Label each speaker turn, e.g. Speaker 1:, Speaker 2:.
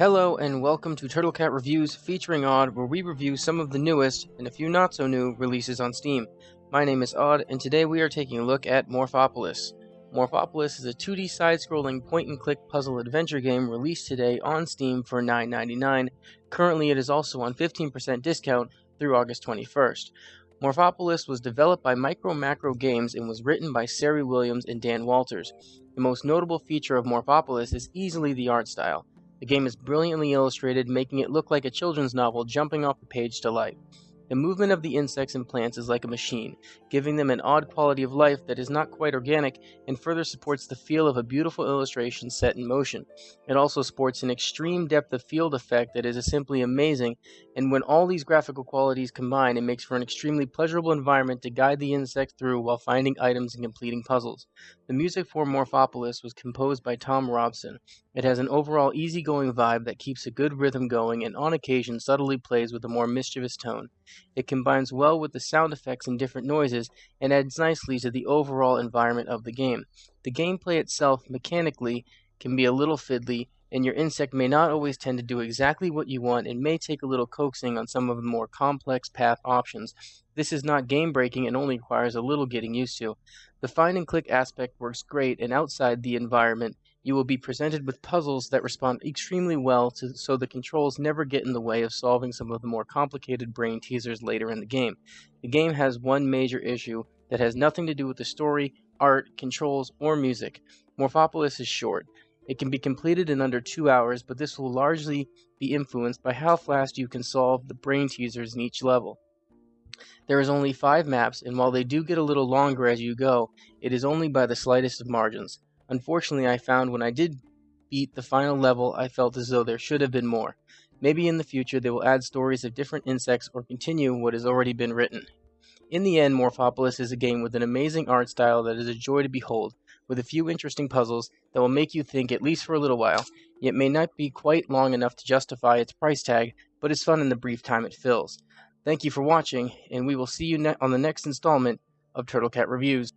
Speaker 1: Hello and welcome to Turtlecat Reviews featuring Odd, where we review some of the newest, and a few not so new, releases on Steam. My name is Odd, and today we are taking a look at Morphopolis. Morphopolis is a 2D side-scrolling point-and-click puzzle adventure game released today on Steam for $9.99. Currently it is also on 15% discount through August 21st. Morphopolis was developed by Micro Macro Games and was written by Sari Williams and Dan Walters. The most notable feature of Morphopolis is easily the art style. The game is brilliantly illustrated, making it look like a children's novel jumping off the page to life. The movement of the insects and plants is like a machine, giving them an odd quality of life that is not quite organic and further supports the feel of a beautiful illustration set in motion. It also sports an extreme depth of field effect that is simply amazing, and when all these graphical qualities combine, it makes for an extremely pleasurable environment to guide the insect through while finding items and completing puzzles. The music for Morphopolis was composed by Tom Robson. It has an overall easygoing vibe that keeps a good rhythm going and on occasion subtly plays with a more mischievous tone. It combines well with the sound effects and different noises and adds nicely to the overall environment of the game. The gameplay itself, mechanically, can be a little fiddly, and your insect may not always tend to do exactly what you want and may take a little coaxing on some of the more complex path options. This is not game-breaking and only requires a little getting used to. The find-and-click aspect works great, and outside the environment, you will be presented with puzzles that respond extremely well so the controls never get in the way of solving some of the more complicated brain teasers later in the game. The game has one major issue that has nothing to do with the story, art, controls, or music. Morphopolis is short. It can be completed in under 2 hours, but this will largely be influenced by how fast you can solve the brain teasers in each level. There is only 5 maps, and while they do get a little longer as you go, it is only by the slightest of margins. Unfortunately, I found when I did beat the final level, I felt as though there should have been more. Maybe in the future they will add stories of different insects or continue what has already been written. In the end, Morphopolis is a game with an amazing art style that is a joy to behold, with a few interesting puzzles that will make you think at least for a little while. It may not be quite long enough to justify its price tag, but is fun in the brief time it fills. Thank you for watching, and we will see you on the next installment of Turtlecat Reviews.